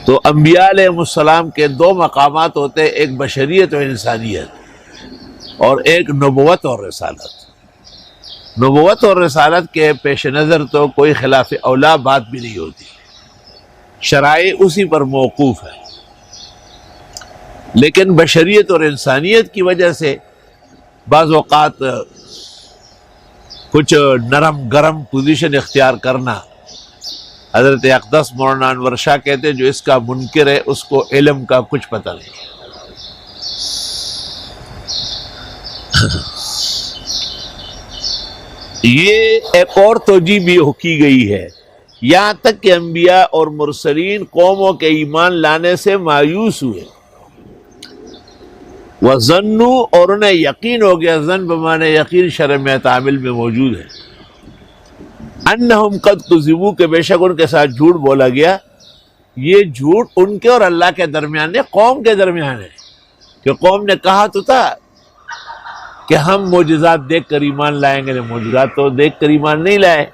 تو انبیاء علیہ السلام کے دو مقامات ہوتے ہیں، ایک بشریت و انسانیت اور ایک نبوت اور رسالت۔ نبوت اور رسالت کے پیش نظر تو کوئی خلاف اولا بات بھی نہیں ہوتی، شرائع اسی پر موقوف ہے، لیکن بشریت اور انسانیت کی وجہ سے بعض اوقات کچھ نرم گرم پوزیشن اختیار کرنا۔ حضرت اقدس مولانا انور شاہ کہتے ہیں جو اس کا منکر ہے اس کو علم کا کچھ پتہ نہیں۔ یہ ایک اور توجیہ بھی کی گئی ہے، یہاں تک کہ انبیاء اور مرسلین قوموں کے ایمان لانے سے مایوس ہوئے، وَظَنُّوا اور انہیں یقین ہو گیا، ظن بمعنی یقین شرع میں تعامل میں موجود ہے، انہم قد کذبوا کہ بے شک ان کے ساتھ جھوٹ بولا گیا۔ یہ جھوٹ ان کے اور اللہ کے درمیان ہے، قوم کے درمیان ہے، کہ قوم نے کہا تو تھا کہ ہم معجزات دیکھ کر ایمان لائیں گے، معجزات تو دیکھ کر ایمان نہیں لائے۔